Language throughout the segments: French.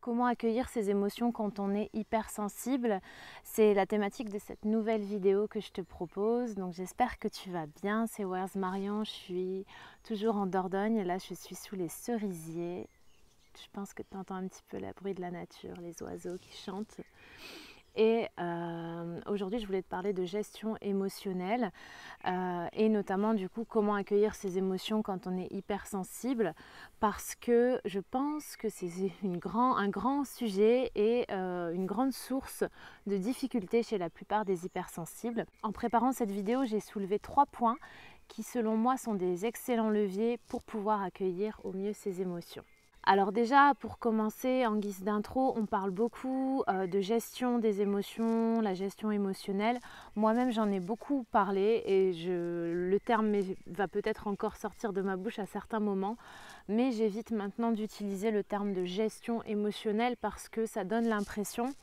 Comment accueillir ses émotions quand on est hypersensible? C'est la thématique de cette nouvelle vidéo que je te propose. Donc j'espère que tu vas bien. C'est Where's Marion, je suis toujours en Dordogne. Là, je suis sous les cerisiers. Je pense que tu entends un petit peu le bruit de la nature, les oiseaux qui chantent. Et aujourd'hui, je voulais te parler de gestion émotionnelle et notamment du coup comment accueillir ses émotions quand on est hypersensible, parce que je pense que c'est un grand sujet et une grande source de difficultés chez la plupart des hypersensibles. En préparant cette vidéo, j'ai soulevé 3 points qui selon moi sont des excellents leviers pour pouvoir accueillir au mieux ses émotions. Alors déjà, pour commencer, en guise d'intro, on parle beaucoup de gestion des émotions, la gestion émotionnelle. Moi-même, j'en ai beaucoup parlé et le terme va peut-être encore sortir de ma bouche à certains moments, mais j'évite maintenant d'utiliser le terme de gestion émotionnelle parce que ça donne l'impression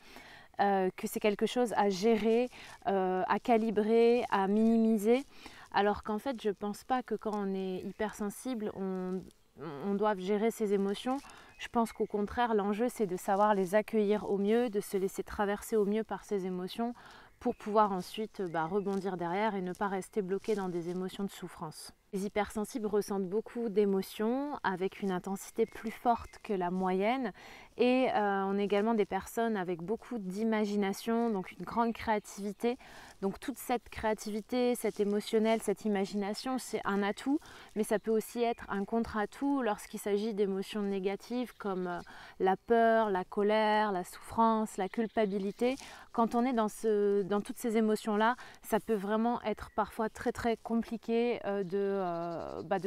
que c'est quelque chose à gérer, à calibrer, à minimiser, alors qu'en fait, je ne pense pas que quand on est hypersensible, on doit gérer ses émotions. Je pense qu'au contraire, l'enjeu, c'est de savoir les accueillir au mieux, de se laisser traverser au mieux par ses émotions pour pouvoir ensuite rebondir derrière et ne pas rester bloqué dans des émotions de souffrance. Les hypersensibles ressentent beaucoup d'émotions avec une intensité plus forte que la moyenne et on est également des personnes avec beaucoup d'imagination, donc une grande créativité. Donc toute cette créativité, cette émotionnelle, cette imagination, c'est un atout, mais ça peut aussi être un contre-atout lorsqu'il s'agit d'émotions négatives comme la peur, la colère, la souffrance, la culpabilité. Quand on est dans toutes ces émotions-là, ça peut vraiment être parfois très très compliqué de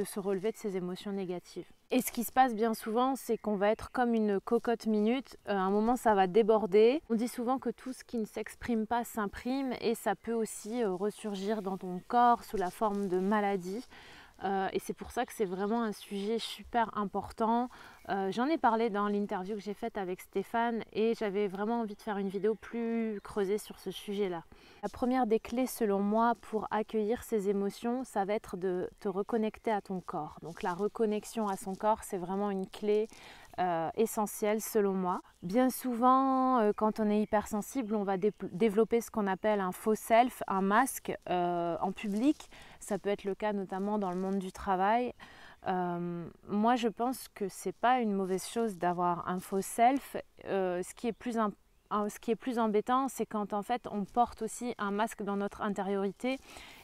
se relever de ces émotions négatives. Et ce qui se passe bien souvent, c'est qu'on va être comme une cocotte minute. À un moment, ça va déborder. On dit souvent que tout ce qui ne s'exprime pas s'imprime et ça peut aussi ressurgir dans ton corps sous la forme de maladie. Et c'est pour ça que c'est vraiment un sujet super important. J'en ai parlé dans l'interview que j'ai faite avec Stéphane et j'avais vraiment envie de faire une vidéo plus creusée sur ce sujet-là. La première des clés selon moi pour accueillir ces émotions, ça va être de te reconnecter à ton corps. Donc la reconnexion à son corps, c'est vraiment une clé essentielle selon moi. Bien souvent, quand on est hypersensible, on va développer ce qu'on appelle un faux self, un masque en public. Ça peut être le cas notamment dans le monde du travail. Moi, je pense que c'est pas une mauvaise chose d'avoir un faux self. Ce qui est plus embêtant, c'est quand en fait on porte aussi un masque dans notre intériorité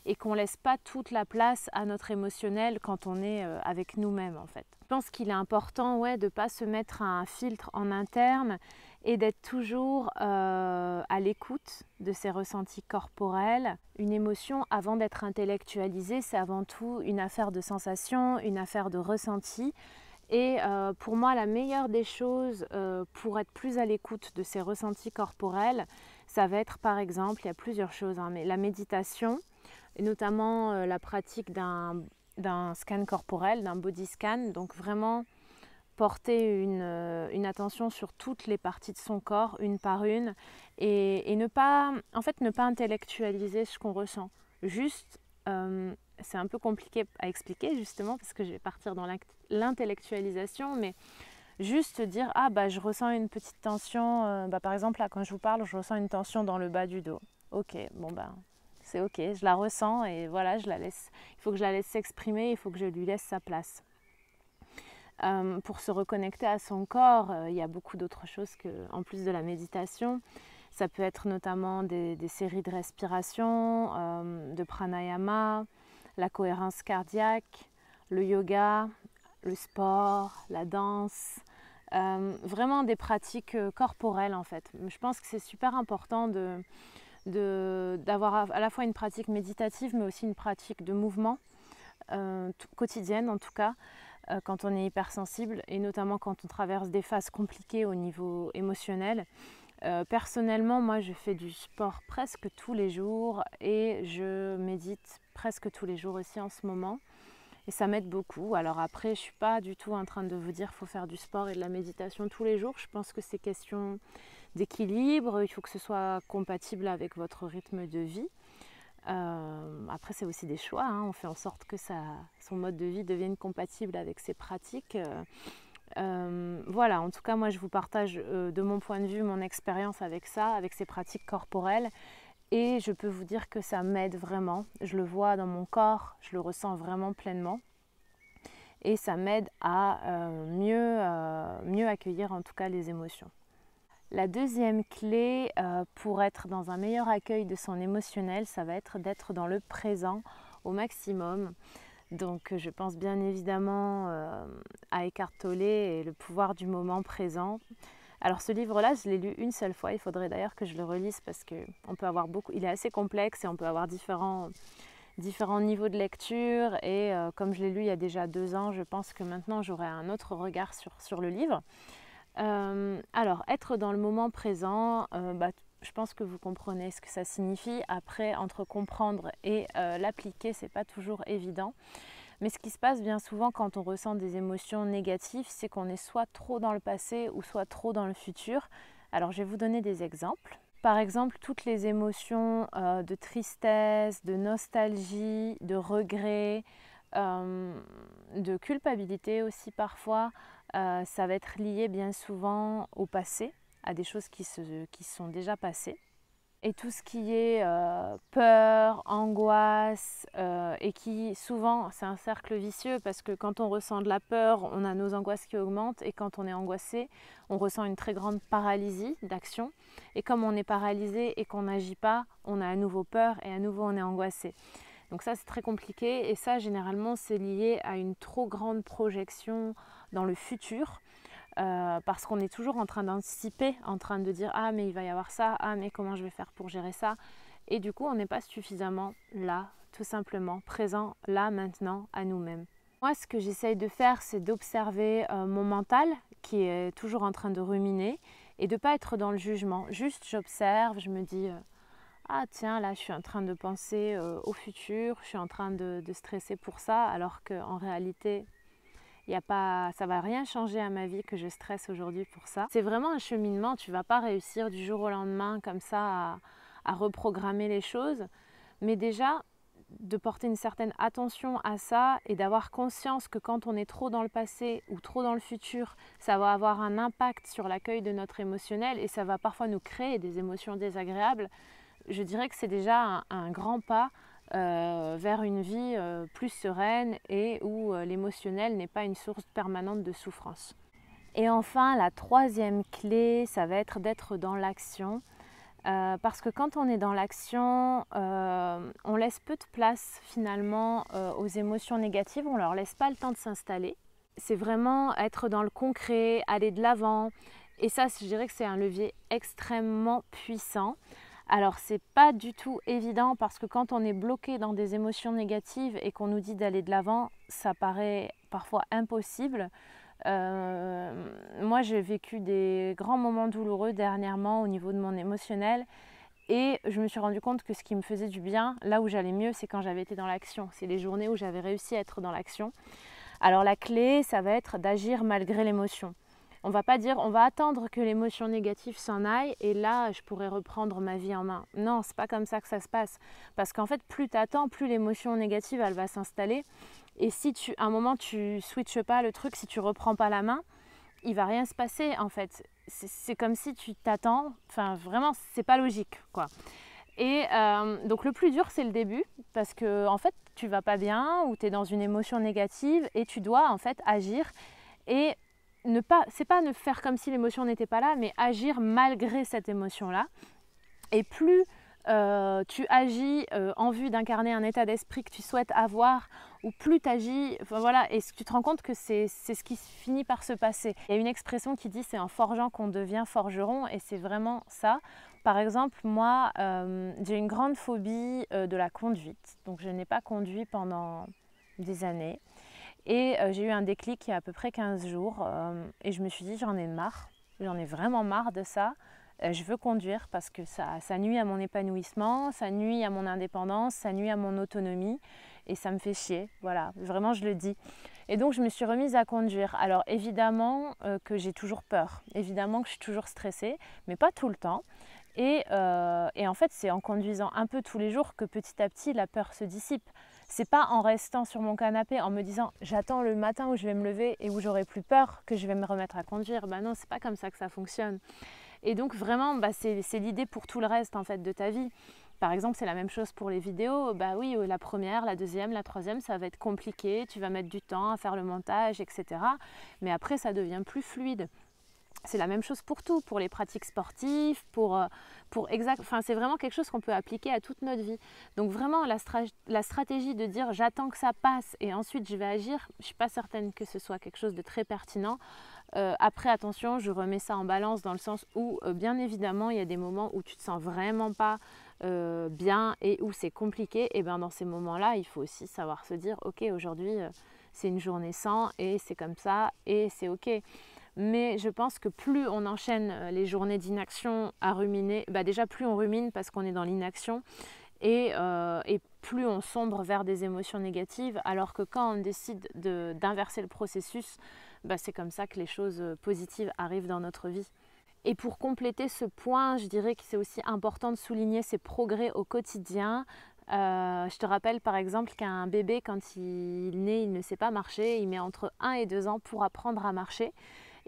et qu'on laisse pas toute la place à notre émotionnel quand on est avec nous-mêmes en fait. Je pense qu'il est important de ne pas se mettre un filtre en interne et d'être toujours à l'écoute de ses ressentis corporels. Une émotion, avant d'être intellectualisée, c'est avant tout une affaire de sensation, une affaire de ressenti. Et pour moi, la meilleure des choses pour être plus à l'écoute de ses ressentis corporels, ça va être par exemple, il y a plusieurs choses, mais la méditation, et notamment la pratique d'un scan corporel, d'un body scan, donc vraiment porter une attention sur toutes les parties de son corps, une par une, et ne pas intellectualiser ce qu'on ressent. Juste, c'est un peu compliqué à expliquer justement parce que je vais partir dans l'intellectualisation, mais juste dire je ressens une petite tension, par exemple là quand je vous parle, je ressens une tension dans le bas du dos. Ok, c'est ok, je la ressens et voilà, je la laisse. Il faut que je la laisse s'exprimer, il faut que je lui laisse sa place. Pour se reconnecter à son corps, il y a beaucoup d'autres choses en plus de la méditation. Ça peut être notamment des séries de respiration, de pranayama, la cohérence cardiaque, le yoga, le sport, la danse, vraiment des pratiques corporelles en fait. Je pense que c'est super important d'avoir à la fois une pratique méditative mais aussi une pratique de mouvement quotidienne en tout cas quand on est hypersensible et notamment quand on traverse des phases compliquées au niveau émotionnel. Personnellement, moi je fais du sport presque tous les jours et je médite presque tous les jours aussi en ce moment et ça m'aide beaucoup. Alors après, je ne suis pas du tout en train de vous dire qu'il faut faire du sport et de la méditation tous les jours. Je pense que c'est question d'équilibre, il faut que ce soit compatible avec votre rythme de vie. Après, c'est aussi des choix, on fait en sorte que son mode de vie devienne compatible avec ses pratiques. Voilà, en tout cas, moi, je vous partage de mon point de vue mon expérience avec ça, avec ces pratiques corporelles. Et je peux vous dire que ça m'aide vraiment. Je le vois dans mon corps, je le ressens vraiment pleinement. Et ça m'aide à mieux accueillir en tout cas les émotions. La deuxième clé pour être dans un meilleur accueil de son émotionnel, ça va être d'être dans le présent au maximum. Donc je pense bien évidemment à Eckhart Tolle et le pouvoir du moment présent. Alors ce livre-là, je l'ai lu une seule fois. Il faudrait d'ailleurs que je le relise parce qu'on peut avoir beaucoup. Il est assez complexe et on peut avoir différents niveaux de lecture. Et comme je l'ai lu il y a déjà 2 ans, je pense que maintenant j'aurai un autre regard sur le livre. Alors, être dans le moment présent, je pense que vous comprenez ce que ça signifie. Après, entre comprendre et l'appliquer, c'est pas toujours évident. Mais ce qui se passe bien souvent quand on ressent des émotions négatives, c'est qu'on est soit trop dans le passé ou soit trop dans le futur. Alors, je vais vous donner des exemples. Par exemple, toutes les émotions de tristesse, de nostalgie, de regret, de culpabilité aussi parfois, ça va être lié bien souvent au passé, à des choses qui sont déjà passées. Et tout ce qui est peur, angoisse, et qui souvent, c'est un cercle vicieux parce que quand on ressent de la peur, on a nos angoisses qui augmentent et quand on est angoissé, on ressent une très grande paralysie d'action. Et comme on est paralysé et qu'on n'agit pas, on a à nouveau peur et à nouveau on est angoissé. Donc ça, c'est très compliqué et ça, généralement, c'est lié à une trop grande projection dans le futur. Parce qu'on est toujours en train d'anticiper, en train de dire « Ah, mais il va y avoir ça, ah, mais comment je vais faire pour gérer ça ?» Et du coup, on n'est pas suffisamment là, tout simplement, présent, là, maintenant, à nous-mêmes. Moi, ce que j'essaye de faire, c'est d'observer mon mental, qui est toujours en train de ruminer, et de ne pas être dans le jugement. Juste, j'observe, je me dis ah tiens, là, je suis en train de penser au futur, je suis en train de stresser pour ça, alors qu'en réalité, ça ne va rien changer à ma vie que je stresse aujourd'hui pour ça. C'est vraiment un cheminement, tu ne vas pas réussir du jour au lendemain comme ça à reprogrammer les choses. Mais déjà, de porter une certaine attention à ça et d'avoir conscience que quand on est trop dans le passé ou trop dans le futur, ça va avoir un impact sur l'accueil de notre émotionnel et ça va parfois nous créer des émotions désagréables. Je dirais que c'est déjà un grand pas vers une vie plus sereine et où l'émotionnel n'est pas une source permanente de souffrance. Et enfin, la troisième clé, ça va être d'être dans l'action. Parce que quand on est dans l'action, on laisse peu de place finalement aux émotions négatives, on ne leur laisse pas le temps de s'installer. C'est vraiment être dans le concret, aller de l'avant. Et ça, je dirais que c'est un levier extrêmement puissant. Alors c'est pas du tout évident parce que quand on est bloqué dans des émotions négatives et qu'on nous dit d'aller de l'avant, ça paraît parfois impossible. Moi j'ai vécu des grands moments douloureux dernièrement au niveau de mon émotionnel et je me suis rendu compte que ce qui me faisait du bien, là où j'allais mieux, c'est quand j'avais été dans l'action. C'est les journées où j'avais réussi à être dans l'action. Alors la clé, ça va être d'agir malgré l'émotion. On va pas dire on va attendre que l'émotion négative s'en aille et là je pourrais reprendre ma vie en main. Non, c'est pas comme ça que ça se passe. Parce qu'en fait, plus tu attends, plus l'émotion négative elle va s'installer. Et si à un moment tu switches pas le truc, si tu reprends pas la main, il va rien se passer en fait. C'est comme si tu t'attends. Enfin vraiment, c'est pas logique quoi. Et donc le plus dur c'est le début parce que en fait tu vas pas bien ou tu es dans une émotion négative et tu dois en fait agir et c'est pas ne faire comme si l'émotion n'était pas là, mais agir malgré cette émotion-là. Et plus tu agis en vue d'incarner un état d'esprit que tu souhaites avoir, ou plus tu agis, enfin voilà, et tu te rends compte que c'est ce qui finit par se passer. Il y a une expression qui dit c'est en forgeant qu'on devient forgeron, et c'est vraiment ça. Par exemple, moi, j'ai une grande phobie de la conduite, donc je n'ai pas conduit pendant des années. Et j'ai eu un déclic il y a à peu près 15 jours et je me suis dit j'en ai marre, j'en ai vraiment marre de ça. Je veux conduire parce que ça nuit à mon épanouissement, ça nuit à mon indépendance, ça nuit à mon autonomie et ça me fait chier, voilà, vraiment je le dis. Et donc je me suis remise à conduire. Alors évidemment que j'ai toujours peur, évidemment que je suis toujours stressée, mais pas tout le temps. Et en fait c'est en conduisant un peu tous les jours que petit à petit la peur se dissipe. C'est pas en restant sur mon canapé en me disant j'attends le matin où je vais me lever et où j'aurai plus peur que je vais me remettre à conduire. Bah non, c'est pas comme ça que ça fonctionne. Et donc vraiment, bah, c'est l'idée pour tout le reste en fait de ta vie. Par exemple, c'est la même chose pour les vidéos. Bah oui, la première, la deuxième, la troisième, ça va être compliqué. Tu vas mettre du temps à faire le montage, etc. Mais après, ça devient plus fluide. C'est la même chose pour tout, pour les pratiques sportives, enfin, c'est vraiment quelque chose qu'on peut appliquer à toute notre vie. Donc vraiment, la stratégie de dire j'attends que ça passe et ensuite je vais agir, je ne suis pas certaine que ce soit quelque chose de très pertinent. Après, attention, je remets ça en balance dans le sens où, bien évidemment, il y a des moments où tu ne te sens vraiment pas bien et où c'est compliqué. Et bien dans ces moments-là, il faut aussi savoir se dire ok, aujourd'hui, c'est une journée sans et c'est comme ça et c'est ok. Mais je pense que plus on enchaîne les journées d'inaction à ruminer, bah déjà plus on rumine parce qu'on est dans l'inaction et plus on sombre vers des émotions négatives, alors que quand on décide d'inverser le processus, bah c'est comme ça que les choses positives arrivent dans notre vie. Et pour compléter ce point, je dirais que c'est aussi important de souligner ses progrès au quotidien. Je te rappelle par exemple qu'un bébé, quand il naît, il ne sait pas marcher, il met entre 1 et 2 ans pour apprendre à marcher.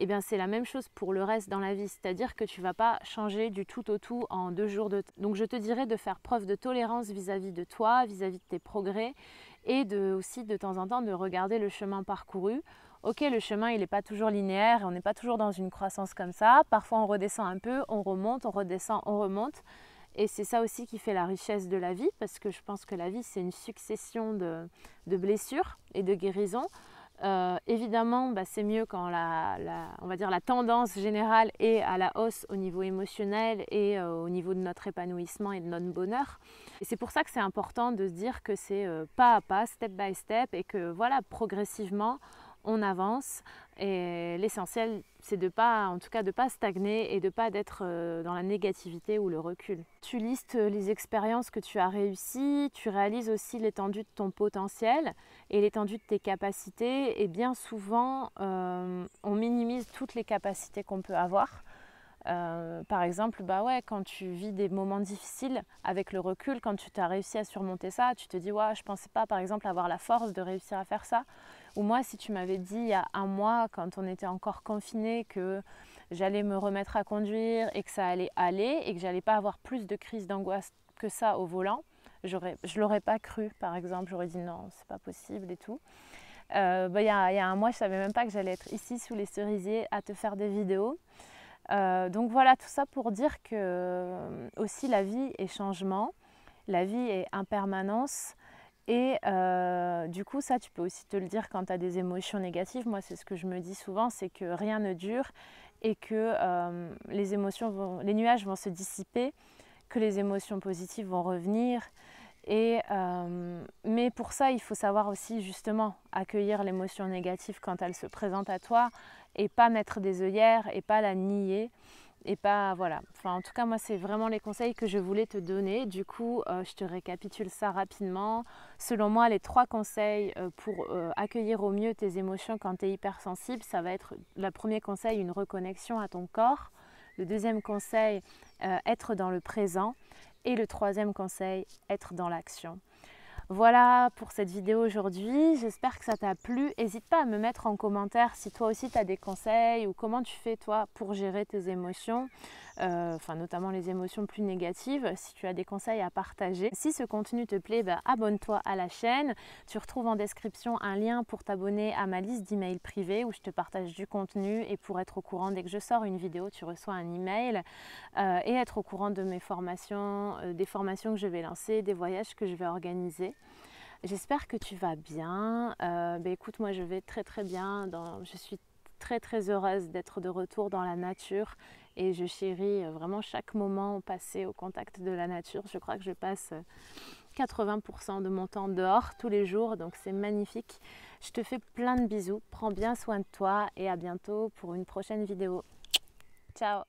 Et bien c'est la même chose pour le reste dans la vie, c'est-à-dire que tu ne vas pas changer du tout au tout en 2 jours de temps. Donc je te dirais de faire preuve de tolérance vis-à-vis de toi, vis-à-vis de tes progrès et aussi de temps en temps de regarder le chemin parcouru. Ok, le chemin il n'est pas toujours linéaire, on n'est pas toujours dans une croissance comme ça, parfois on redescend un peu, on remonte, on redescend, on remonte. Et c'est ça aussi qui fait la richesse de la vie, parce que je pense que la vie c'est une succession de blessures et de guérisons. Évidemment, bah, c'est mieux quand on va dire la tendance générale est à la hausse au niveau émotionnel et au niveau de notre épanouissement et de notre bonheur. Et c'est pour ça que c'est important de se dire que c'est pas à pas, step by step, et que voilà, progressivement, on avance. Et l'essentiel, c'est de pas, en tout cas, de pas stagner et de pas d'être dans la négativité ou le recul. Tu listes les expériences que tu as réussies, tu réalises aussi l'étendue de ton potentiel et l'étendue de tes capacités. Et bien souvent, on minimise toutes les capacités qu'on peut avoir. Par exemple, bah ouais, quand tu vis des moments difficiles, avec le recul, quand tu as réussi à surmonter ça, tu te dis ouais, je pensais pas par exemple avoir la force de réussir à faire ça. Ou moi, si tu m'avais dit il y a 1 mois, quand on était encore confiné, que j'allais me remettre à conduire et que ça allait aller et que j'allais pas avoir plus de crise d'angoisse que ça au volant, je l'aurais pas cru par exemple, j'aurais dit non, c'est pas possible et tout. Il y a 1 mois, je savais même pas que j'allais être ici sous les cerisiers à te faire des vidéos. Donc voilà, tout ça pour dire que aussi la vie est changement, la vie est impermanence et du coup ça tu peux aussi te le dire quand tu as des émotions négatives. Moi c'est ce que je me dis souvent, c'est que rien ne dure et que les nuages vont se dissiper, que les émotions positives vont revenir. Mais pour ça, il faut savoir aussi justement accueillir l'émotion négative quand elle se présente à toi et pas mettre des œillères et pas la nier et pas voilà. Enfin, en tout cas, moi, c'est vraiment les conseils que je voulais te donner. Du coup, je te récapitule ça rapidement. Selon moi, les 3 conseils pour accueillir au mieux tes émotions quand tu es hypersensible, ça va être le premier conseil, une reconnexion à ton corps. Le deuxième conseil, être dans le présent. Et le troisième conseil, être dans l'action. Voilà pour cette vidéo aujourd'hui, j'espère que ça t'a plu. N'hésite pas à me mettre en commentaire si toi aussi tu as des conseils ou comment tu fais toi pour gérer tes émotions, notamment les émotions plus négatives, si tu as des conseils à partager. Si ce contenu te plaît, abonne-toi à la chaîne. Tu retrouves en description un lien pour t'abonner à ma liste d'emails privés où je te partage du contenu et pour être au courant dès que je sors une vidéo, tu reçois un email et être au courant de mes formations, des formations que je vais lancer, des voyages que je vais organiser. J'espère que tu vas bien. Écoute, moi je vais très très bien. Je suis très très heureuse d'être de retour dans la nature et je chéris vraiment chaque moment passé au contact de la nature. Je crois que je passe 80% de mon temps dehors tous les jours, donc c'est magnifique. Je te fais plein de bisous. Prends bien soin de toi et à bientôt pour une prochaine vidéo. Ciao!